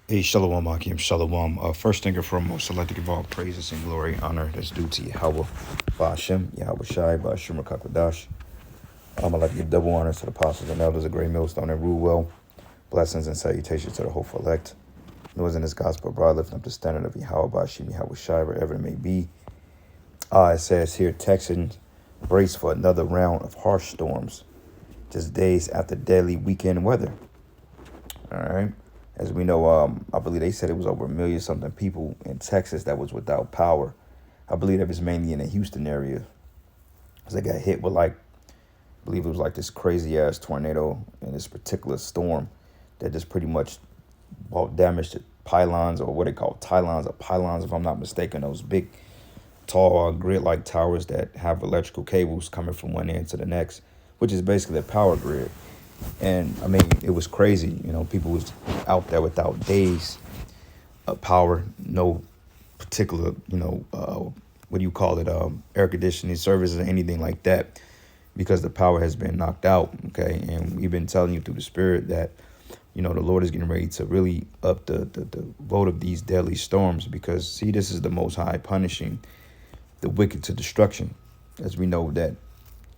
Hey, Shalom, Akim, Shalom. First thing and foremost, I'd like to give all praises and glory, honor that's due to Yahweh, Ba'ashem, Yahweh Shai, Ba'ashem Rakakwadash. I'd like to give double honors to the apostles and elders of Great Millstone and rule well. Blessings and salutations to the hopeful elect. Noise in this gospel abroad, lifting up the standard of Yahweh, Ba'ashem, Yahweh Shai, wherever it may be. It says here, Texans brace for another round of harsh storms, just days after deadly weekend weather. All right. As we know, I believe they said it was over a million something people in Texas that was without power. I believe that was mainly in the Houston area. Because they got hit with I believe it was like this crazy ass tornado and this particular storm that just pretty much damaged the pylons, or what they call pylons, if I'm not mistaken. Those big, tall, grid-like towers that have electrical cables coming from one end to the next, which is basically a power grid. And I mean, it was crazy. People was out there without days of power, no particular, what do you call it, air conditioning services or anything like that, because the power has been knocked out. Okay. And we've been telling you through the spirit that, the Lord is getting ready to really up the vote of these deadly storms, because see, this is the Most High punishing the wicked to destruction. As we know that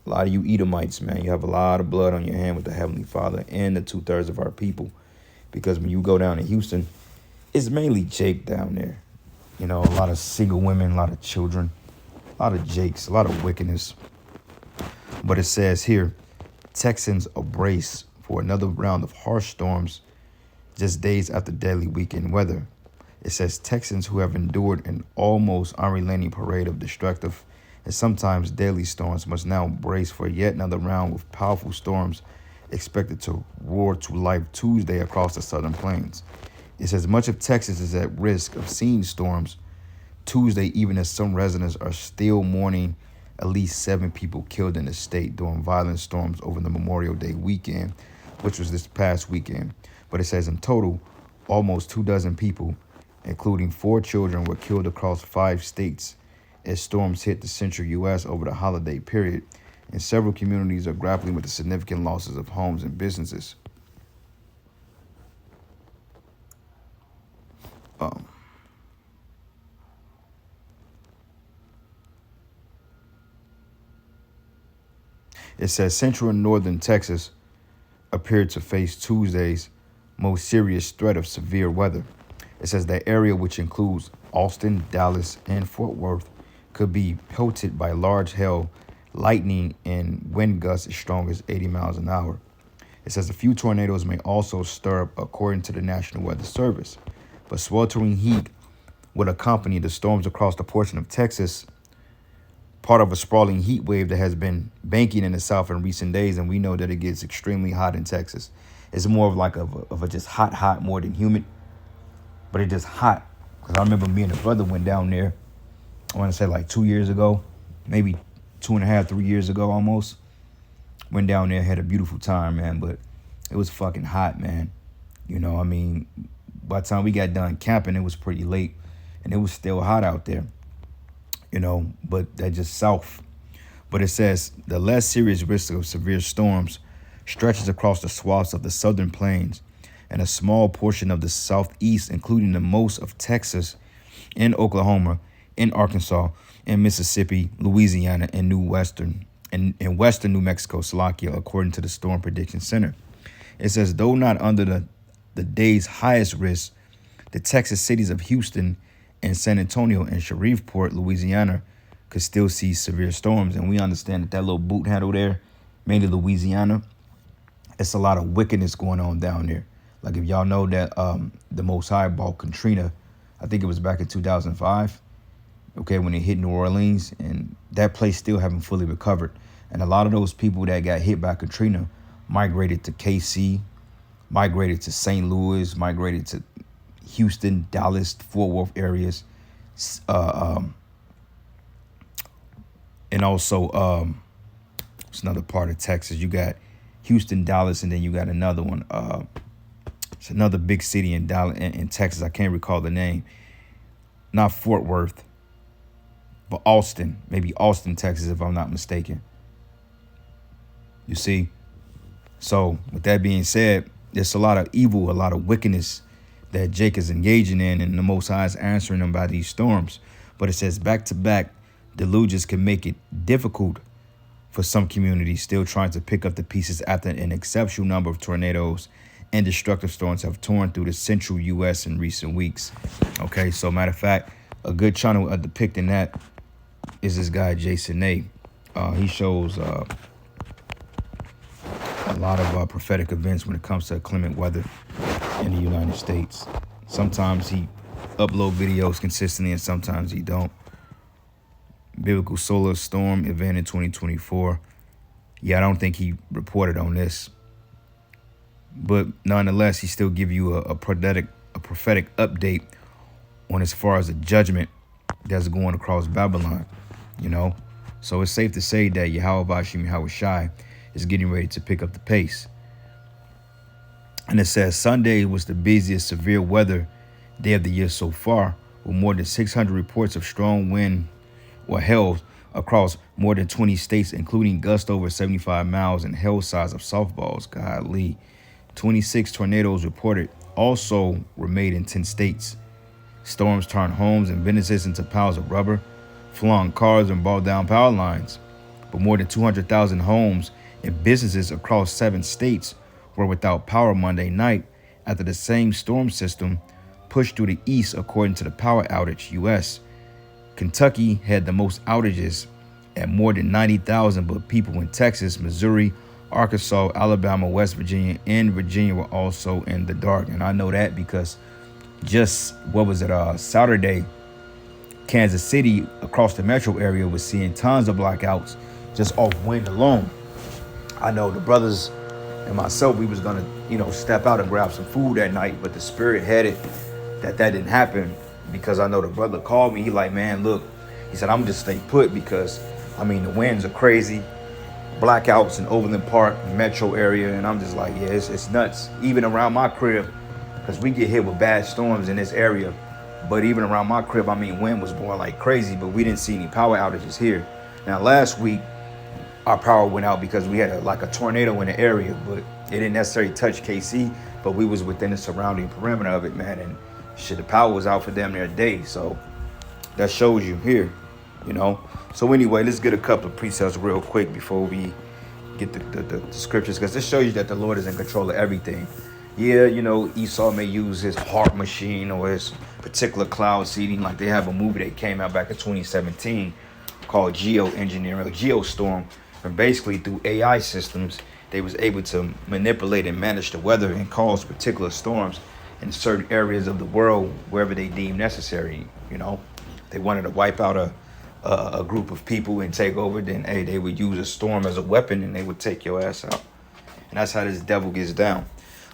a lot of you Edomites, man, you have a lot of blood on your hand with the Heavenly Father and the 2/3 of our people. Because when you go down to Houston, it's mainly Jake down there. A lot of single women, a lot of children, a lot of Jakes, a lot of wickedness. But it says here, Texans brace for another round of harsh storms just days after deadly weekend weather. It says Texans who have endured an almost unrelenting parade of destructive and sometimes deadly storms must now brace for yet another round with powerful storms expected to roar to life Tuesday across the southern plains. It says much of Texas is at risk of seeing storms Tuesday, even as some residents are still mourning at least 7 people killed in the state during violent storms over the Memorial Day weekend, which was this past weekend. But it says in total, almost 24 people, including 4 children, were killed across 5 states as storms hit the central U.S. over the holiday period, and several communities are grappling with the significant losses of homes and businesses. It says central and northern Texas appeared to face Tuesday's most serious threat of severe weather. It says the area, which includes Austin, Dallas, and Fort Worth, could be pelted by large hail, lightning, and wind gusts as strong as 80 miles an hour. It says a few tornadoes may also stir up, according to the National Weather Service. But sweltering heat would accompany the storms across the portion of Texas, part of a sprawling heat wave that has been banking in the south in recent days, and we know that it gets extremely hot in Texas. It's more of a just hot more than humid, but it's just hot. Because I remember me and the brother went down there, I want to say like 2 years ago, maybe 2.5, 3 years ago almost. Went down there, had a beautiful time, man, but it was fucking hot, man. By the time we got done camping, it was pretty late, and it was still hot out there, but that just south. But it says the less serious risk of severe storms stretches across the swaths of the southern plains and a small portion of the southeast, including the most of Texas and Oklahoma, in Arkansas, and Mississippi, Louisiana, and western New Mexico, Slovakia, according to the Storm Prediction Center. It says, though not under the day's highest risk, the Texas cities of Houston and San Antonio and Shreveport, Louisiana, could still see severe storms. And we understand that little boot handle there, mainly Louisiana, it's a lot of wickedness going on down there. Like if y'all know that the Most High bought Katrina, I think it was back in 2005, okay, when it hit New Orleans, and that place still haven't fully recovered. And a lot of those people that got hit by Katrina migrated to KC, migrated to St. Louis, migrated to Houston, Dallas, Fort Worth areas, and also it's another part of Texas. You got Houston, Dallas, and then you got another one. It's another big city in Dallas, in Texas. I can't recall the name. Not Fort Worth, but Austin, maybe Austin, Texas, if I'm not mistaken. You see? So with that being said, there's a lot of evil, a lot of wickedness that Jake is engaging in, and the Most High is answering them by these storms. But it says back-to-back deluges can make it difficult for some communities still trying to pick up the pieces after an exceptional number of tornadoes and destructive storms have torn through the central U.S. in recent weeks. Okay, so matter of fact, a good channel depicting that is this guy, Jason A. He shows a lot of prophetic events when it comes to inclement weather in the United States. Sometimes he upload videos consistently and sometimes he don't. Biblical solar storm event in 2024. Yeah, I don't think he reported on this. But nonetheless, he still give you a prophetic update on as far as the judgment that's going across Babylon, you know. So it's safe to say that Yahweh Bashim Yahweh Shai is getting ready to pick up the pace. And it says Sunday was the busiest severe weather day of the year so far, with more than 600 reports of strong wind or hail across more than 20 states, including gusts over 75 miles and hail size of softballs. Golly. 26 tornadoes reported also were made in 10 states. Storms turned homes and businesses into piles of rubber, flung cars and brought down power lines. But more than 200,000 homes and businesses across 7 states were without power Monday night after the same storm system pushed through the east, according to the Power Outage US. Kentucky had the most outages at more than 90,000, but people in Texas, Missouri, Arkansas, Alabama, West Virginia, and Virginia were also in the dark. And I know that because just, Saturday, Kansas City across the metro area was seeing tons of blackouts just off wind alone. I know the brothers and myself, we was gonna, step out and grab some food that night, but the spirit had it that didn't happen because I know the brother called me. He like, man, look, he said, I'm just stay put because, the winds are crazy. Blackouts in Overland Park, metro area, and I'm just like, yeah, it's nuts. Even around my crib, because we get hit with bad storms in this area, but even around my crib, wind was blowing like crazy, but we didn't see any power outages here. Now, last week, our power went out because we had a tornado in the area, but it didn't necessarily touch KC, but we was within the surrounding perimeter of it, man, and the power was out for damn near a day, so that shows you here, So anyway, let's get a couple of precepts real quick before we get the scriptures, because this shows you that the Lord is in control of everything. Yeah, Esau may use his heart machine or his particular cloud seeding. Like they have a movie that came out back in 2017 called Geoengineering, or Geostorm. And basically through AI systems, they was able to manipulate and manage the weather and cause particular storms in certain areas of the world wherever they deem necessary. They wanted to wipe out a group of people and take over, then they would use a storm as a weapon and they would take your ass out. And that's how this devil gets down.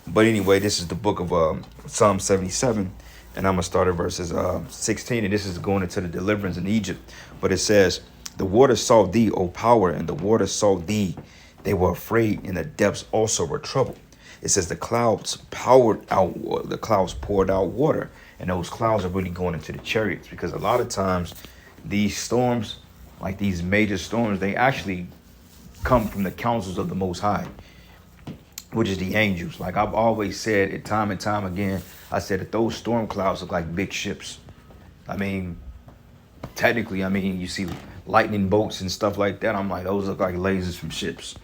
But anyway, this is the book of Psalm 77, and I'm gonna start at verses 16, and this is going into the deliverance in Egypt. But it says, the waters saw thee, O power, and the waters saw thee. They were afraid, and the depths also were troubled. It says the clouds poured out water, and those clouds are really going into the chariots, because a lot of times these storms, like these major storms, they actually come from the counsels of the Most High, which is the angels. Like I've always said it time and time again, I said that those storm clouds look like big ships. Technically, you see lightning bolts and stuff like that. I'm like, those look like lasers from ships.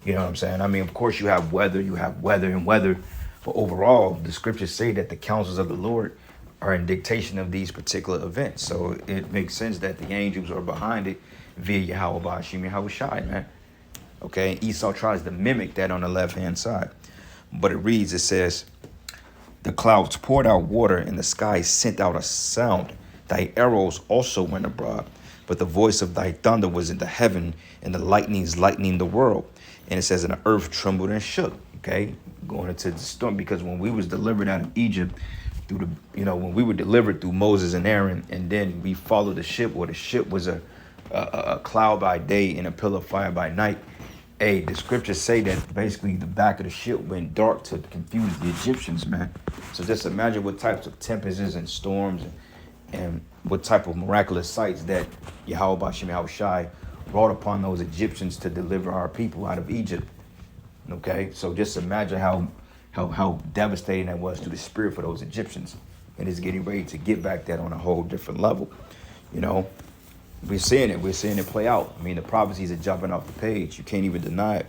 You know what I'm saying? Of course you have weather and weather, but overall, the scriptures say that the counsels of the Lord are in dictation of these particular events. So it makes sense that the angels are behind it via Yahweh Bashim Yahweh Shai, man. Okay, Esau tries to mimic that on the left-hand side. But it says, the clouds poured out water and the sky sent out a sound. Thy arrows also went abroad, but the voice of thy thunder was in the heaven, and the lightnings lightning the world. And it says, and the earth trembled and shook. Okay, going into the storm, because when we was delivered out of Egypt, when we were delivered through Moses and Aaron, and then we followed the ship, where the ship was a cloud by day and a pillar of fire by night. The scriptures say that basically the back of the ship went dark to confuse the Egyptians, man. So just imagine what types of tempests and storms and what type of miraculous sights that Yahweh Bashim Yahweh Shai brought upon those Egyptians to deliver our people out of Egypt. Okay, so just imagine how how devastating that was to the spirit for those Egyptians. And it's getting ready to get back that on a whole different level. You know, we're seeing it. We're seeing it play out. I mean, the prophecies are jumping off the page. You can't even deny it.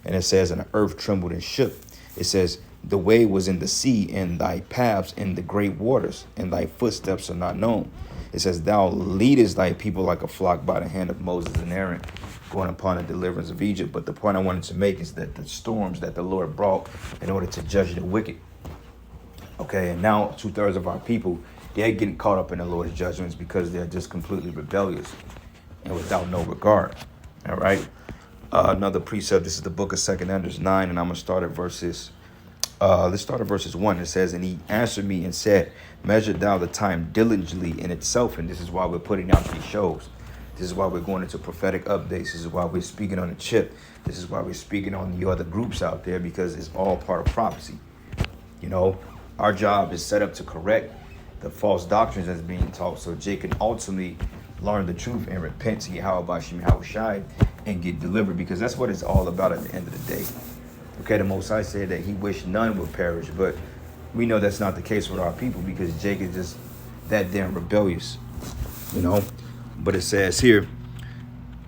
And it says, and the earth trembled and shook. It says, the way was in the sea, and thy paths in the great waters, and thy footsteps are not known. It says, thou leadest thy people like a flock by the hand of Moses and Aaron, going upon the deliverance of Egypt. But the point I wanted to make is that the storms that the Lord brought in order to judge the wicked. Okay, and now 2/3 of our people, they're getting caught up in the Lord's judgments because they're just completely rebellious and without no regard. All right. Another precept. This is the book of 2 Esdras 9, and I'm gonna start at verses. Let's start at verses 1. It says, and he answered me and said, measure thou the time diligently in itself. And this is why we're putting out these shows. This is why we're going into prophetic updates. This is why we're speaking on the chip. This is why we're speaking on the other groups out there, because it's all part of prophecy. You know, our job is set up to correct the false doctrines that's being taught, so Jay can ultimately learn the truth and repent to Yahweh Shai and get delivered, because that's what it's all about at the end of the day. Okay, the Most High said that he wished none would perish, but we know that's not the case with our people, because Jake is just that damn rebellious, you know. But it says here,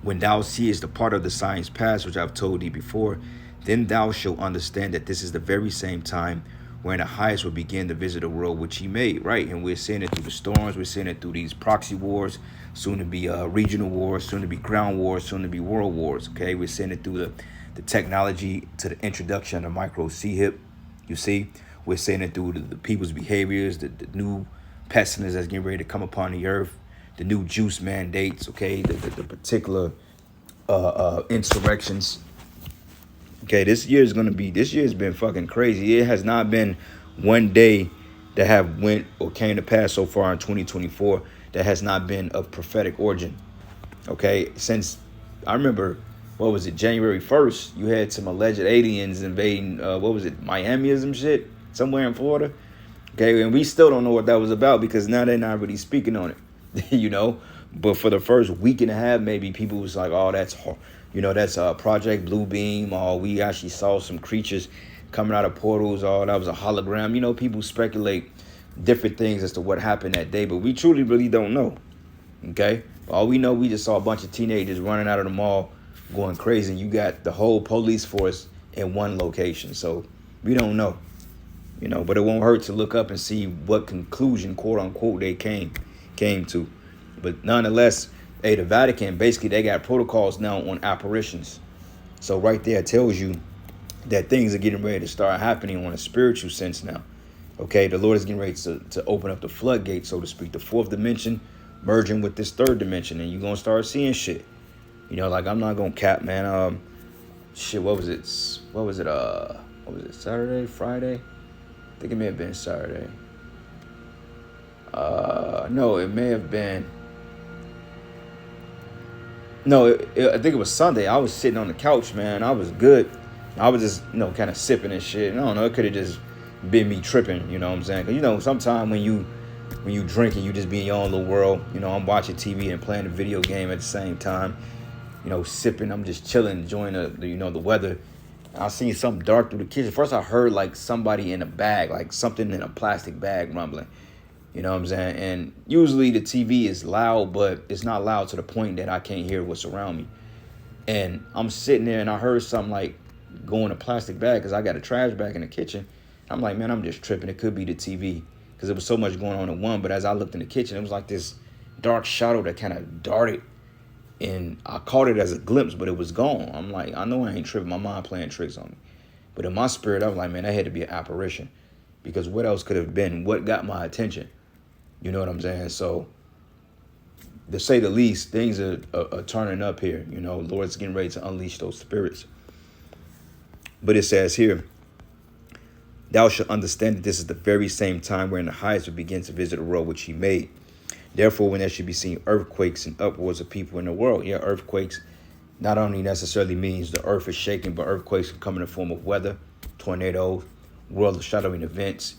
when thou seest the part of the signs past, which I've told thee before, then thou shalt understand that this is the very same time wherein the highest will begin to visit the world which he made, right? And we're seeing it through the storms. We're seeing it through these proxy wars, soon to be regional wars, soon to be ground wars, soon to be world wars, okay? We're seeing it through the technology to the introduction of micro C-hip, you see? We're seeing it through the people's behaviors, the new pestilence that's getting ready to come upon the earth, the new juice mandates, okay? The particular insurrections. Okay, this year's been fucking crazy. It has not been one day that have went or came to pass so far in 2024 that has not been of prophetic origin. Okay, since I remember, what was it, January 1st, you had some alleged aliens invading, Miami or some shit, somewhere in Florida. Okay, and we still don't know what that was about, because now they're not really speaking on it, you know. But for the first week and a half, maybe people was like, oh, that's Project Blue Beam. Oh, we actually saw some creatures coming out of portals. Oh, that was a hologram. You know, people speculate different things as to what happened that day, but we truly really don't know. Okay, all we know, we just saw a bunch of teenagers running out of the mall going crazy, and you got the whole police force in one location. So we don't know, you know, but it won't hurt to look up and see what conclusion, quote unquote, they came to. But nonetheless, hey, the Vatican, basically, they got protocols now on apparitions. So right there it tells you that things are getting ready to start happening on a spiritual sense now. Okay, the Lord is getting ready to open up the floodgates, so to speak, the fourth dimension merging with this third dimension, and you're going to start seeing shit. You know, like, I'm not going to cap, man. What was it, Saturday, Friday? I think it may have been Saturday. No, it may have been... No, I think it was Sunday. I was sitting on the couch, man. I was good. I was just, kind of sipping and shit. I don't know. It could have just been me tripping, you know what I'm saying? Because, sometimes when you drink and you just be in your own little world, I'm watching TV and playing a video game at the same time, sipping. I'm just chilling, enjoying the weather. I seen something dark through the kitchen. First, I heard like somebody in a bag, like something in a plastic bag rumbling. You know what I'm saying? And usually the TV is loud, but it's not loud to the point that I can't hear what's around me. And I'm sitting there and I heard something like go in a plastic bag, because I got a trash bag in the kitchen. I'm like, man, I'm just tripping. It could be the TV, because there was so much going on in one. But as I looked in the kitchen, it was like this dark shadow that kind of darted. And I caught it as a glimpse, but it was gone. I'm like, I know I ain't tripping. My mind playing tricks on me. But in my spirit, I was like, man, that had to be an apparition. Because what else could have been? What got my attention? You know what I'm saying? So, to say the least, things are turning up here. Lord's getting ready to unleash those spirits. But it says here, thou shalt understand that this is the very same time wherein the highest will begin to visit the world which he made. Therefore, when there should be seen earthquakes and upwards of people in the world. Yeah, earthquakes not only necessarily means the earth is shaking, but earthquakes can come in the form of weather, tornadoes, world-shattering events.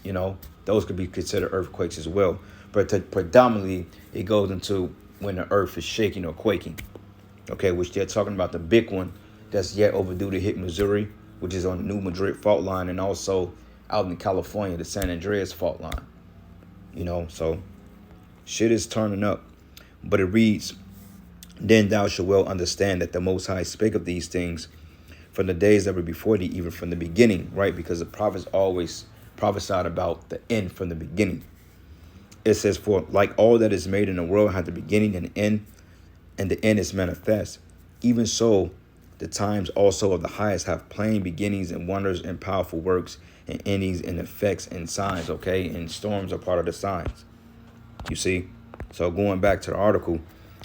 Those could be considered earthquakes as well. But predominantly, it goes into when the earth is shaking or quaking. Okay, which they're talking about the big one that's yet overdue to hit Missouri, which is on the New Madrid fault line, and also out in California, the San Andreas fault line. You know, so shit is turning up. But it reads, then thou shalt well understand that the Most High spake of these things from the days that were before thee, even from the beginning, right? Because the prophets always prophesied about the end from the beginning. It says, for like all that is made in the world had the beginning and end, and the end is manifest. Even so, the times also of the highest have plain beginnings and wonders and powerful works and endings and effects and signs, okay? And storms are part of the signs, you see? So going back to the article,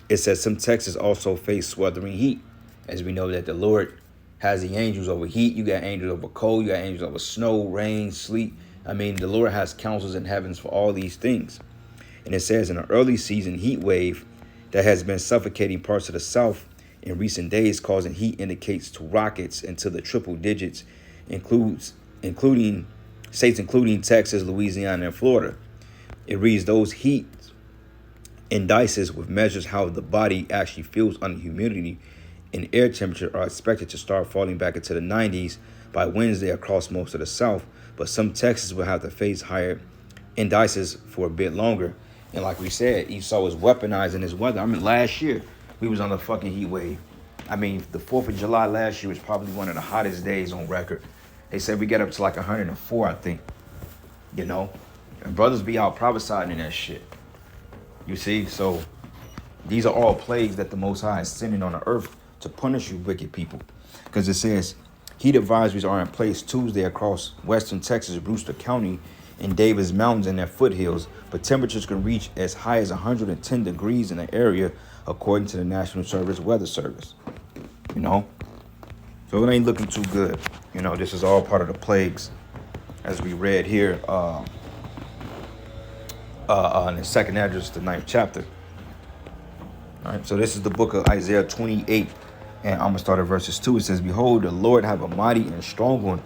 it says some Texas also face sweltering heat. As we know that the Lord has the angels over heat. You got angels over cold. You got angels over snow, rain, sleet. I mean, the Lord has counsels in heavens for all these things. And it says in an early season heat wave that has been suffocating parts of the South in recent days, causing heat indicates to rockets into the triple digits, including states including Texas, Louisiana, and Florida. It reads those heat indices with measures how the body actually feels under humidity and air temperature are expected to start falling back into the 90s by Wednesday across most of the South, but some Texas will have to face higher indices for a bit longer. And like we said, Esau is weaponizing his weather. I mean, last year we was on a fucking heat wave. I mean, the 4th of July last year was probably one of the hottest days on record. They said we got up to like 104, I think. You know, and brothers be out prophesying in that shit. You see, so these are all plagues that the Most High is sending on the earth to punish you wicked people. Because it says heat advisories are in place Tuesday across western Texas, Brewster County, and Davis Mountains and their foothills, but temperatures can reach as high as 110 degrees in the area, according to the National Weather Service. You know, so it ain't looking too good. You know, this is all part of the plagues, as we read here in the second address, the 9th chapter. All right, so this is the book of Isaiah 28, and I'm going to start at verses 2. It says, behold, the Lord have a mighty and strong one,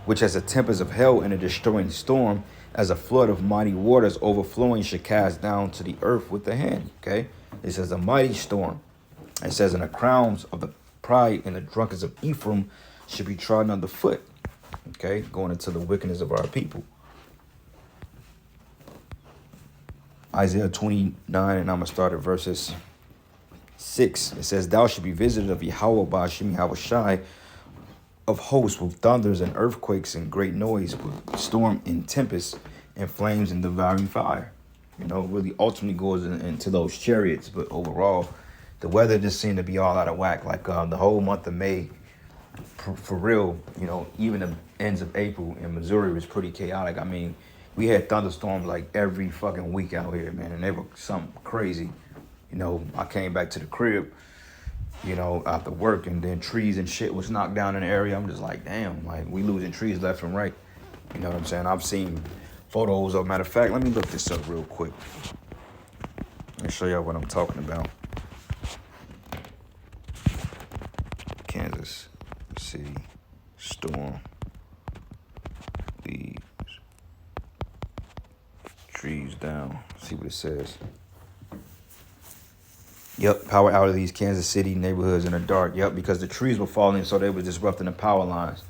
which as a tempest of hell and a destroying storm, as a flood of mighty waters overflowing should cast down to the earth with the hand. Okay, it says a mighty storm. It says, and the crowns of the pride and the drunkards of Ephraim should be trodden underfoot. Okay, going into the wickedness of our people. Isaiah 29, and I'm going to start at verses 6. It says, thou shalt be visited of Yahweh Ba'ashem Yahweh Shai of hosts with thunders and earthquakes and great noise, with storm and tempest and flames and devouring fire. You know, really ultimately goes into those chariots. But overall, the weather just seemed to be all out of whack. Like the whole month of May, for real, you know, even the ends of April in Missouri was pretty chaotic. I mean, we had thunderstorms like every fucking week out here, man, and they were something crazy. You know, I came back to the crib, you know, after work, and then trees and shit was knocked down in the area. I'm just like, damn, like we losing trees left and right. You know what I'm saying? I've seen photos of, matter of fact, let me look this up real quick. Let me show y'all what I'm talking about. Kansas City storm leaves trees down. See what it says. Yep, power out of these Kansas City neighborhoods in the dark. Yep, because the trees were falling, so they were disrupting the power lines.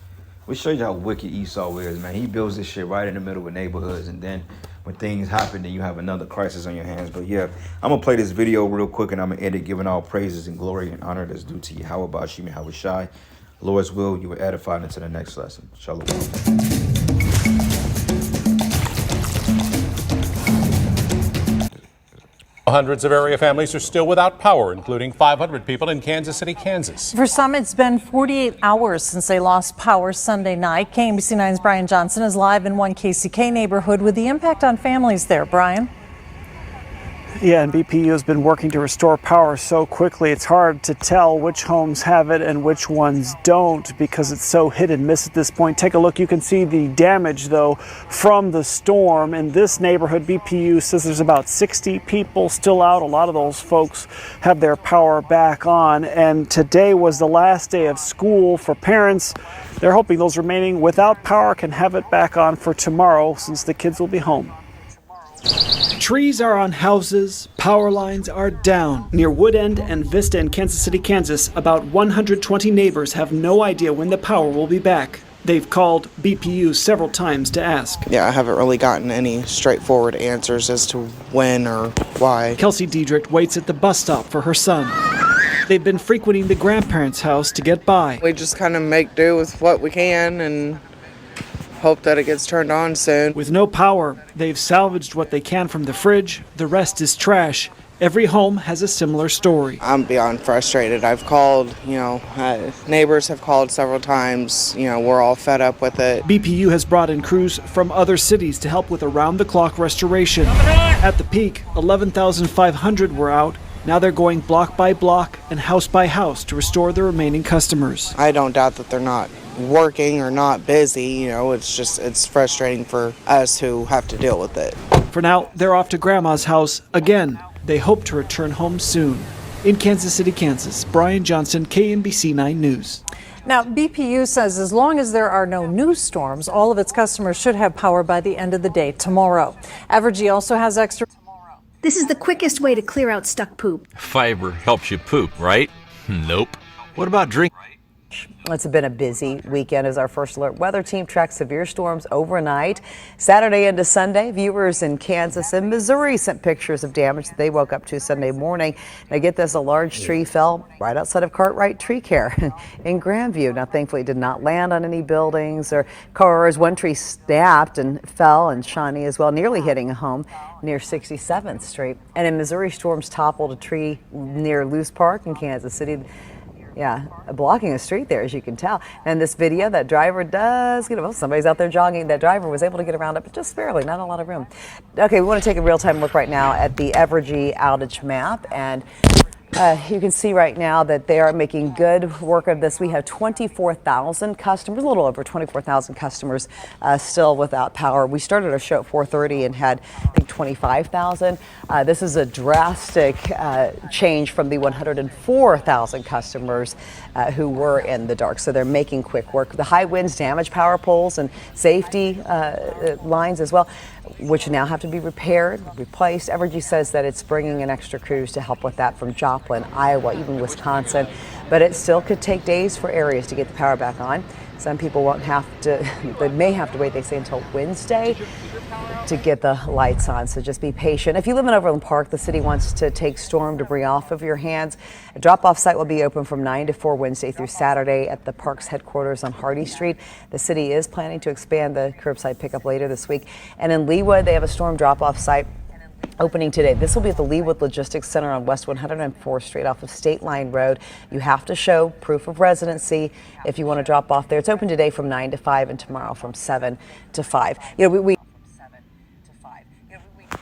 Which shows you how wicked Esau is, man. He builds this shit right in the middle of neighborhoods, and then when things happen, then you have another crisis on your hands. But yeah, I'm going to play this video real quick, and I'm going to end it giving all praises and glory and honor that's due to Yahweh Ba'ashem Yahweh Shai. Lord's will, you were edified into the next lesson. Shalom. Hundreds of area families are still without power, including 500 people in Kansas City, Kansas. For some, it's been 48 hours since they lost power Sunday night. KMBC 9's Brian Johnson is live in one KCK neighborhood with the impact on families there. Brian? Yeah, and BPU has been working to restore power so quickly, it's hard to tell which homes have it and which ones don't because it's so hit and miss at this point. Take a look. You can see the damage, though, from the storm. In this neighborhood, BPU says there's about 60 people still out. A lot of those folks have their power back on. And today was the last day of school for parents. They're hoping those remaining without power can have it back on for tomorrow since the kids will be home. Trees are on houses, power lines are down. Near Wood End and Vista in Kansas City, Kansas, about 120 neighbors have no idea when the power will be back. They've called BPU several times to ask. Yeah, I haven't really gotten any straightforward answers as to when or why. Kelsey Diedrich waits at the bus stop for her son. They've been frequenting the grandparents' house to get by. We just kind of make do with what we can and hope that it gets turned on soon. With no power, they've salvaged what they can from the fridge. The rest is trash. Every home has a similar story. I'm beyond frustrated. I've called, neighbors have called several times. We're all fed up with it. BPU has brought in crews from other cities to help with around-the-clock restoration. At the peak, 11,500 were out. Now they're going block by block and house by house to restore the remaining customers. I don't doubt that they're not working or not busy. It's frustrating for us who have to deal with it. For now, they're off to Grandma's house again. They hope to return home soon. In Kansas City, Kansas, Brian Johnson, KNBC 9 News. Now, BPU says as long as there are no new storms, all of its customers should have power by the end of the day tomorrow. Evergy also has extra. This is the quickest way to clear out stuck poop. Fiber helps you poop, right? Nope. What about drink? It's been a busy weekend as our First Alert weather team tracks severe storms overnight. Saturday into Sunday, viewers in Kansas and Missouri sent pictures of damage that they woke up to Sunday morning. Now get this, a large tree fell right outside of Cartwright Tree Care in Grandview. Now thankfully it did not land on any buildings or cars. One tree snapped and fell in Shawnee as well, nearly hitting a home near 67th Street. And in Missouri, storms toppled a tree near Luce Park in Kansas City. Yeah, blocking a street there, as you can tell. And this video, that driver does get, well, somebody's out there jogging. That driver was able to get around it, but just barely, not a lot of room. Okay, we want to take a real-time look right now at the Evergy outage map. And you can see right now that they are making good work of this. We have 24,000 customers, a little over 24,000 customers still without power. We started our show at 4:30 and had, I think, 25,000. This is a drastic change from the 104,000 customers who were in the dark. So they're making quick work. The high winds damage power poles and safety lines as well, which now have to be repaired, replaced. Evergy says that it's bringing in extra crews to help with that from Joplin, Iowa, even Wisconsin. But it still could take days for areas to get the power back on. Some people won't have to, they may have to wait, they say, until Wednesday to get the lights on. So just be patient. If you live in Overland Park, the city wants to take storm debris off of your hands. A drop-off site will be open from 9 to 4 Wednesday through Saturday at the park's headquarters on Hardy Street. The city is planning to expand the curbside pickup later this week. And in Leawood, they have a storm drop-off site opening today. This will be at the Leawood Logistics Center on West 104th Street off of State Line Road. You have to show proof of residency if you want to drop off there. It's open today from 9 to 5 and tomorrow from 7 to 5.